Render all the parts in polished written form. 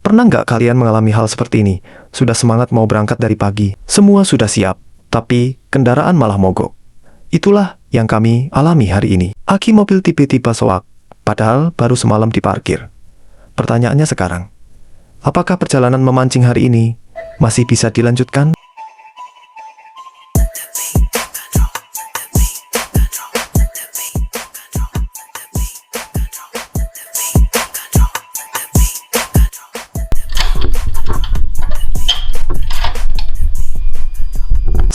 Pernah nggak kalian mengalami hal seperti ini? Sudah semangat mau berangkat dari pagi, semua sudah siap, tapi kendaraan malah mogok. Itulah yang kami alami hari ini. Aki mobil tiba-tiba soak, padahal baru semalam diparkir. Pertanyaannya sekarang, apakah perjalanan memancing hari ini masih bisa dilanjutkan?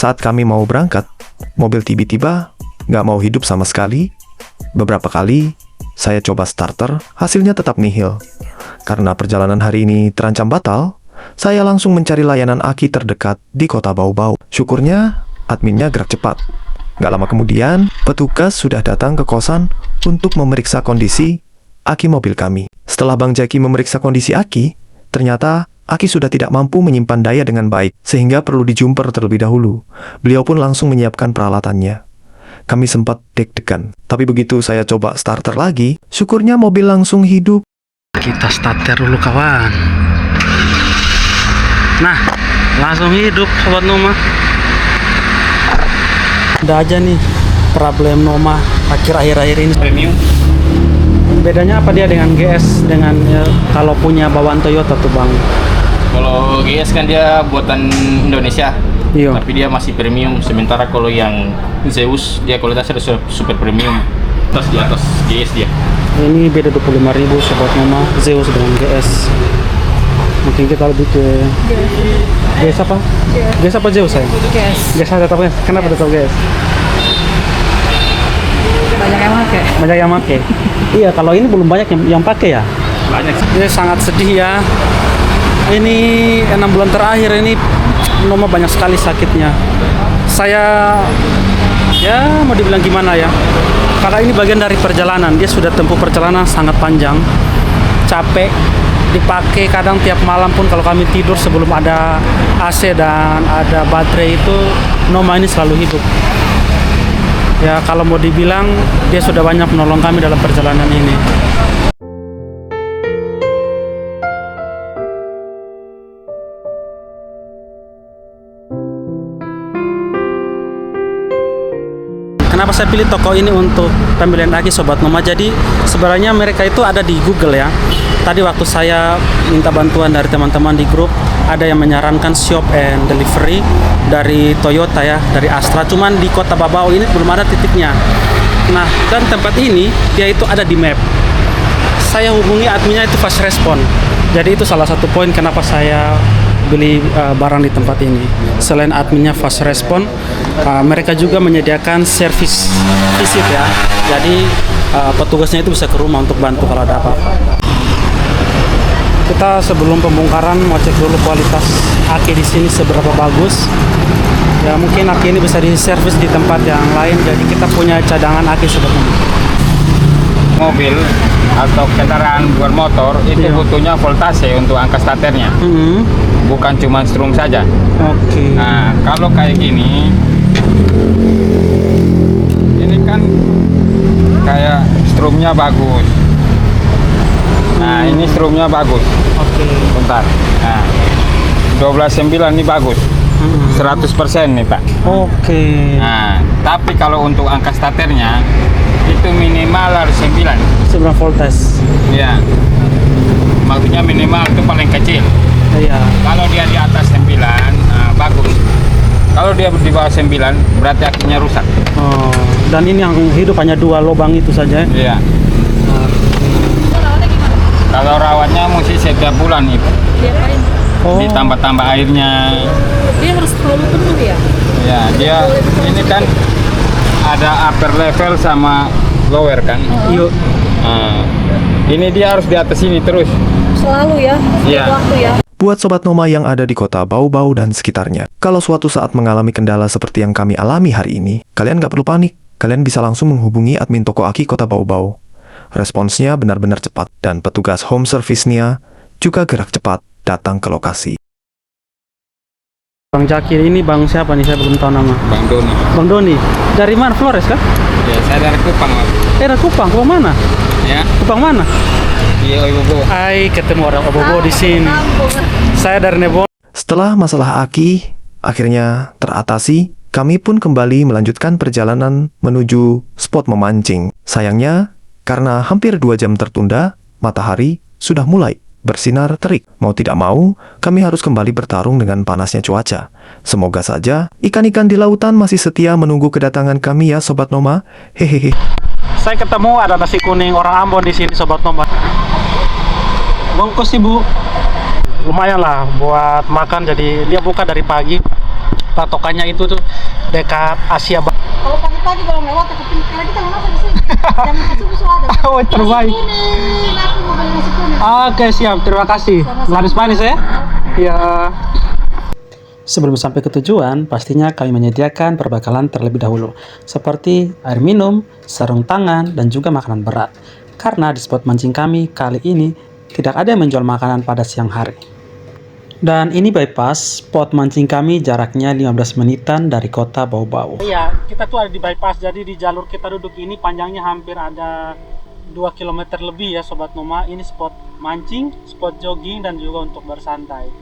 Saat kami mau berangkat, mobil tiba-tiba nggak mau hidup sama sekali. Beberapa kali saya coba starter, hasilnya tetap nihil. Karena perjalanan hari ini terancam batal, saya langsung mencari layanan aki terdekat di kota Bau-Bau. Syukurnya, adminnya gerak cepat. Nggak lama kemudian, petugas sudah datang ke kosan untuk memeriksa kondisi aki mobil kami. Setelah Bang Jaki memeriksa kondisi aki, ternyata aki sudah tidak mampu menyimpan daya dengan baik, sehingga perlu dijumper terlebih dahulu. Beliau pun langsung menyiapkan peralatannya. Kami sempat deg-degan, tapi begitu saya coba starter lagi, syukurnya mobil langsung hidup. Kita starter dulu kawan. Nah, langsung hidup sobat Noma. Ada aja nih problem Noma akhir-akhir ini. Premium. Bedanya apa dia dengan GS dengan kalau punya bawaan Toyota tuh Bang? Kalau GS kan dia buatan Indonesia, Iya. tapi dia masih premium. Sementara kalau yang Zeus dia kualitasnya udah super premium. Terus di atas GS dia. Ini beda 25.000 sobat Noma Zeus dengan GS. Mungkin kita lebih ke GS apa? GS apa Zeus saya? GS tetap GS. Kenapa tetap GS? Banyak yang pakai. Banyak yang pakai. Iya, kalau ini belum banyak yang pakai ya. Banyak. Ini sangat sedih ya. Ini 6 bulan terakhir ini Noma banyak sekali sakitnya. Saya ya mau dibilang gimana ya. Karena ini bagian dari perjalanan. Dia sudah tempuh perjalanan sangat panjang. Capek dipakai kadang tiap malam pun kalau kami tidur sebelum ada AC dan ada baterai itu Noma ini selalu hidup. Ya kalau mau dibilang dia sudah banyak menolong kami dalam perjalanan ini. Kenapa saya pilih toko ini untuk pembelian aki sobat Noma? Jadi sebenarnya mereka itu ada di Google ya. Tadi waktu saya minta bantuan dari teman-teman di grup, ada yang menyarankan shop and delivery dari Toyota ya, dari Astra. Cuman di kota Bau-Bau ini belum ada titiknya. Nah, dan tempat ini dia itu ada di map. Saya hubungi adminnya itu fast respon. Jadi itu salah satu poin kenapa saya beli barang di tempat ini. Selain adminnya fast respon, mereka juga menyediakan servis visit ya. Jadi petugasnya itu bisa ke rumah untuk bantu kalau ada apa-apa. Kita sebelum pembongkaran mau cek dulu kualitas aki di sini seberapa bagus. Ya mungkin aki ini bisa diservis di tempat yang lain. Jadi kita punya cadangan aki sebenarnya. Mobil atau kendaraan bermotor itu Iya. butuhnya voltase untuk angka starternya, bukan cuma strum saja. Oke. Nah, kalau kayak gini, ini kan kayak strumnya bagus. Nah, ini strumnya bagus. Oke. Bentar. Nah, 12.9 ini bagus. 100% nih, Pak. Oke. Nah, tapi kalau untuk angka starternya itu minimal harus 9. 9 voltage. Ya. Maksudnya minimal itu paling kecil. Iya. Kalau dia di atas 9, bagus. Kalau dia di bawah 9, berarti akinya rusak. Oh, dan ini yang hidup hanya 2 lubang itu saja. Iya. Kalau rawatnya mesti setiap bulan nih, Pak. Diapain? Oh. Ditambah-tambah airnya. Dia harus selalu penuh ya? Ya, dia ini kan ada upper level sama lower kan. Yuk. Nah, ini dia harus di atas ini terus. Selalu ya? Iya. Setiap waktu ya? Buat Sobat Noma yang ada di kota Bau-Bau dan sekitarnya, kalau suatu saat mengalami kendala seperti yang kami alami hari ini, kalian nggak perlu panik. Kalian bisa langsung menghubungi admin toko aki kota Bau-Bau. Responsnya benar-benar cepat, dan petugas home service-nya juga gerak cepat datang ke lokasi. Bang Jaki ini bang siapa nih? Saya belum tahu nama. Bang Doni. Bang Doni. Dari mana? Flores kah? Ya, saya dari Kupang, Mas. Dari Kupang. Kupang mana? Ya, Kupang mana? Iya, Ibu. Ai ketemu orang Obobo di sini. Saya dari Nebo. Setelah masalah aki akhirnya teratasi, kami pun kembali melanjutkan perjalanan menuju spot memancing. Sayangnya, karena hampir 2 jam tertunda, matahari sudah mulai bersinar terik. Mau tidak mau, kami harus kembali bertarung dengan panasnya cuaca. Semoga saja ikan-ikan di lautan masih setia menunggu kedatangan kami ya Sobat Noma. Hehehe. Saya ketemu ada nasi kuning orang Ambon di sini Sobat Noma. Bungkus Ibu. Lumayan lah buat makan, jadi dia buka dari pagi. Patokannya itu tuh dekat Asia. Kalau pagi-pagi kalau lewat aku pilih karena kita nggak masak di sini. Jam subuh sudah ada. Oh, terbaik. Nasi kuning, aku mau beli nasi kuning. Oke, siap. Terima kasih. Laris manis ya. Ya. Sebelum sampai ke tujuan, pastinya kami menyediakan perbekalan terlebih dahulu, seperti air minum, sarung tangan, dan juga makanan berat. Karena di spot mancing kami kali ini tidak ada yang menjual makanan pada siang hari. Dan ini bypass, spot mancing kami jaraknya 15 menitan dari kota Bau-Bau. Iya, kita tuh ada di bypass, jadi di jalur kita duduk ini panjangnya hampir ada 2 km lebih ya Sobat Noma. Ini spot mancing, spot jogging, dan juga untuk bersantai.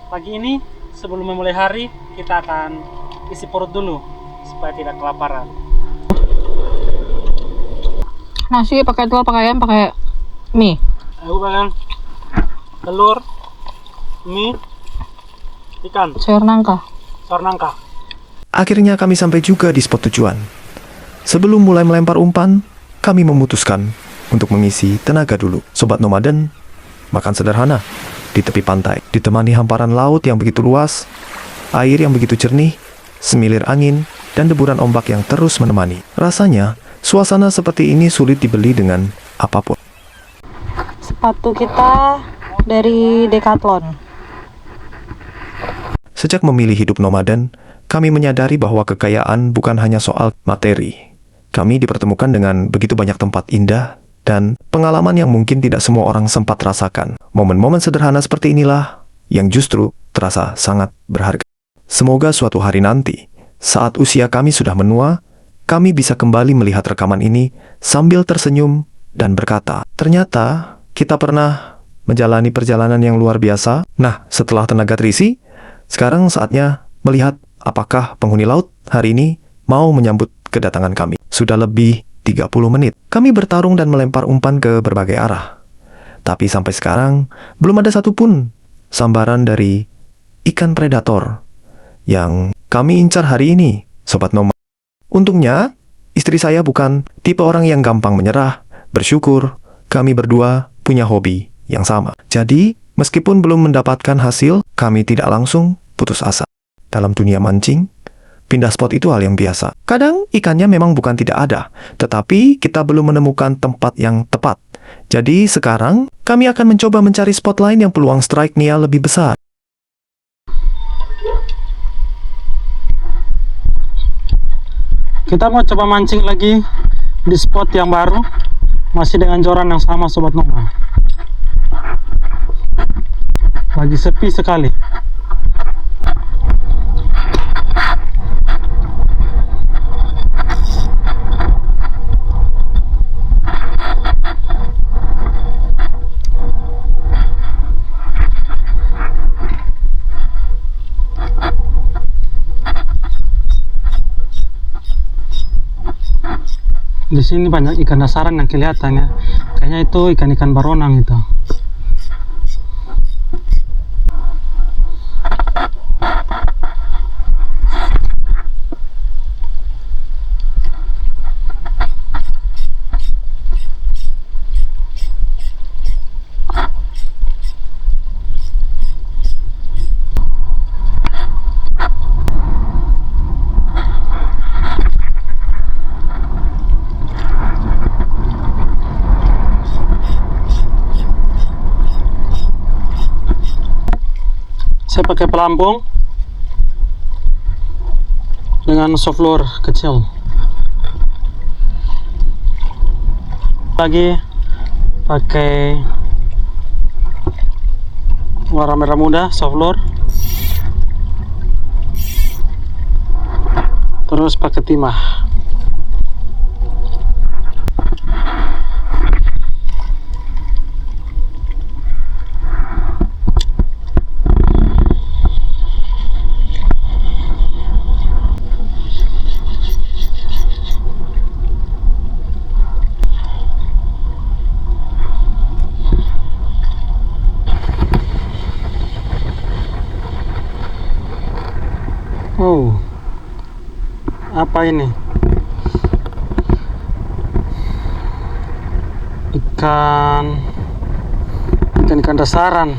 Pagi ini, sebelum memulai hari, kita akan isi perut dulu, supaya tidak kelaparan. Nasi pakai telur, pakai ayam, pakai mie. Ayo kalian, telur, mie, ikan, Sayur nangka. sayur nangka. Akhirnya kami sampai juga di spot tujuan. Sebelum mulai melempar umpan, kami memutuskan untuk mengisi tenaga dulu. Sobat Nomaden, makan sederhana di tepi pantai, ditemani hamparan laut yang begitu luas, air yang begitu jernih, semilir angin, dan deburan ombak yang terus menemani. Rasanya, suasana seperti ini sulit dibeli dengan apapun. Sepatu kita dari Decathlon. Sejak memilih hidup nomaden, kami menyadari bahwa kekayaan bukan hanya soal materi. Kami dipertemukan dengan begitu banyak tempat indah dan pengalaman yang mungkin tidak semua orang sempat rasakan. Momen-momen sederhana seperti inilah yang justru terasa sangat berharga. Semoga suatu hari nanti, saat usia kami sudah menua, kami bisa kembali melihat rekaman ini sambil tersenyum dan berkata, ternyata kita pernah menjalani perjalanan yang luar biasa. Nah, setelah tenaga terisi, sekarang saatnya melihat apakah penghuni laut hari ini mau menyambut kedatangan kami. Sudah lebih 30 menit. Kami bertarung dan melempar umpan ke berbagai arah. Tapi sampai sekarang, belum ada satupun sambaran dari ikan predator yang kami incar hari ini, Sobat Noma. Untungnya, istri saya bukan tipe orang yang gampang menyerah. Bersyukur, kami berdua punya hobi yang sama. Jadi, meskipun belum mendapatkan hasil, kami tidak langsung putus asa. Dalam dunia mancing, pindah spot itu hal yang biasa. Kadang ikannya memang bukan tidak ada, tetapi kita belum menemukan tempat yang tepat. Jadi sekarang, kami akan mencoba mencari spot lain yang peluang strike-nya lebih besar. Kita mau coba mancing lagi di spot yang baru, masih dengan joran yang sama Sobat Noma. Lagi sepi sekali. Di sini banyak ikan dasaran yang kelihatan ya. Kayaknya itu ikan-ikan baronang itu. Saya pakai pelampung dengan soft lure kecil. Lagi pakai warna merah muda soft lure. Terus pakai timah. Oh, apa ini? Ikan dasaran.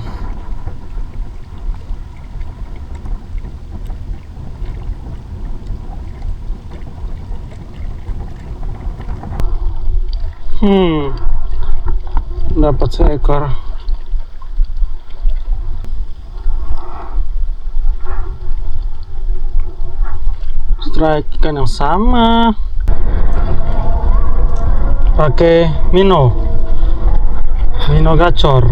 Dapat seekor. Strike ikan yang sama. Pakai minnow gacor.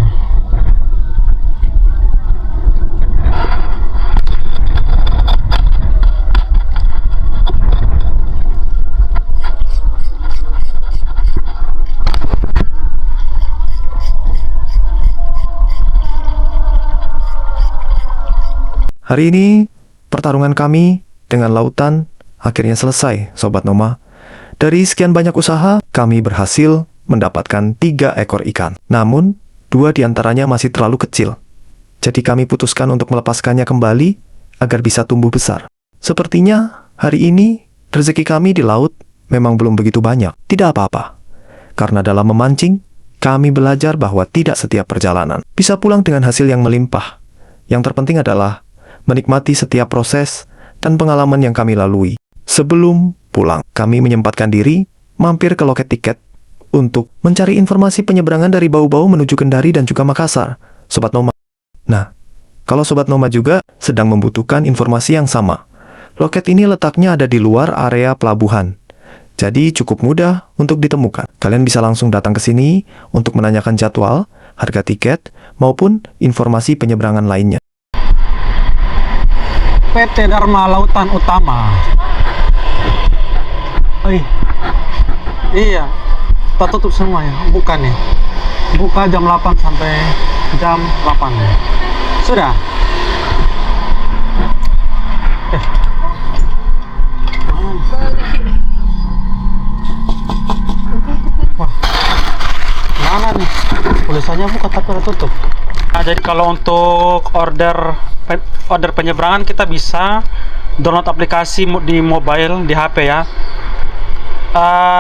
Hari ini, pertarungan kami dengan lautan akhirnya selesai, Sobat Noma. Dari sekian banyak usaha, kami berhasil mendapatkan 3 ekor ikan. Namun, 2 diantaranya masih terlalu kecil. Jadi kami putuskan untuk melepaskannya kembali agar bisa tumbuh besar. Sepertinya, hari ini, rezeki kami di laut memang belum begitu banyak. Tidak apa-apa. Karena dalam memancing, kami belajar bahwa tidak setiap perjalanan bisa pulang dengan hasil yang melimpah. Yang terpenting adalah menikmati setiap proses dan pengalaman yang kami lalui. Sebelum pulang, kami menyempatkan diri mampir ke loket tiket untuk mencari informasi penyeberangan dari Bau-Bau menuju Kendari dan juga Makassar, Sobat Noma. Nah, kalau Sobat Noma juga sedang membutuhkan informasi yang sama, loket ini letaknya ada di luar area pelabuhan. Jadi cukup mudah untuk ditemukan. Kalian bisa langsung datang ke sini untuk menanyakan jadwal, harga tiket, maupun informasi penyeberangan lainnya. PT Dharma Lautan Utama. Iya, kita tutup semua ya, bukan ya? Buka jam 8 sampai jam 8 ya. Sudah. Wah, mana nih? Tulisannya buka tapi udah tutup. Nah, jadi kalau untuk order penyeberangan kita bisa download aplikasi di mobile, di HP ya.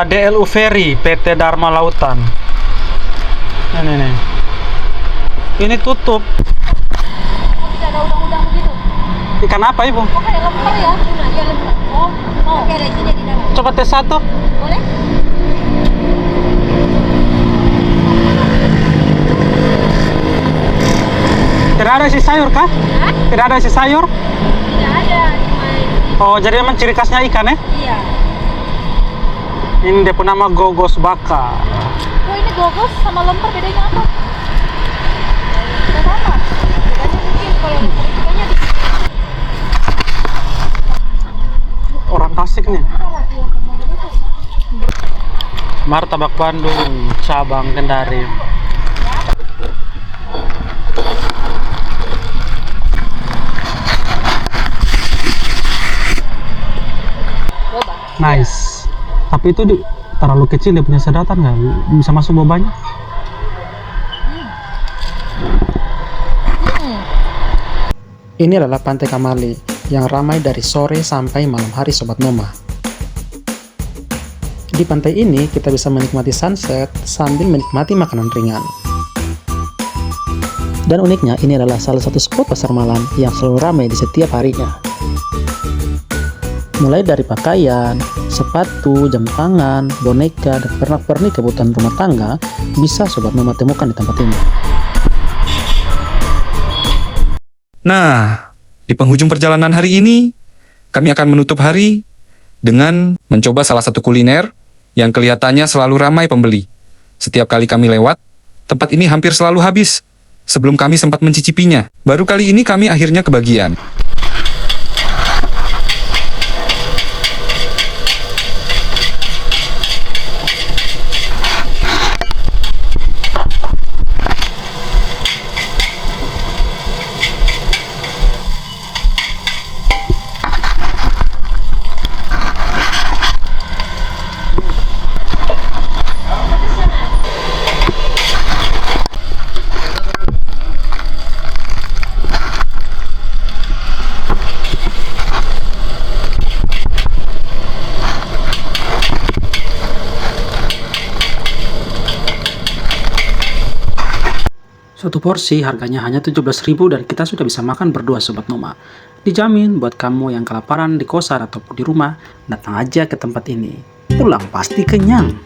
DLU Ferry PT Dharma Lautan. Ini nih. Ini tutup. Tidak ada udang-udang begitu. Ikan apa, Ibu? Oh, kayak lemper ya? Dia lemper. Oh, mau. Oke, ada isinya di dalam. Coba tes satu. Boleh? Tidak ada isi sayur kah? Hah? Tidak ada isi sayur? Tidak ada, cuma ini. Oh, jadi memang ciri khasnya ikan ya? Iya. Ini dia pun nama gogos bakar. Oh, ini gogos sama lemper bedanya apa? Tidak sama. Bedanya mungkin kalau lemper ikannya di Orang Tasik nih. Martabak Bandung, cabang Kendari. Nice. Tapi itu terlalu kecil, dia punya sedotan nggak bisa masuk bobanya. Ini adalah Pantai Kamali yang ramai dari sore sampai malam hari, Sobat Noma. Di pantai ini kita bisa menikmati sunset sambil menikmati makanan ringan. Dan uniknya ini adalah salah satu spot pasar malam yang selalu ramai di setiap harinya. Mulai dari pakaian, sepatu, jam tangan, boneka, dan pernak-pernik kebutuhan rumah tangga bisa Sobat Noma temukan di tempat ini. Nah, di penghujung perjalanan hari ini, kami akan menutup hari dengan mencoba salah satu kuliner yang kelihatannya selalu ramai pembeli. Setiap kali kami lewat, tempat ini hampir selalu habis sebelum kami sempat mencicipinya. Baru kali ini kami akhirnya kebagian. Satu porsi harganya hanya 17.000 dan kita sudah bisa makan berdua Sobat Noma. Dijamin buat kamu yang kelaparan di kosan ataupun di rumah, datang aja ke tempat ini. Pulang pasti kenyang.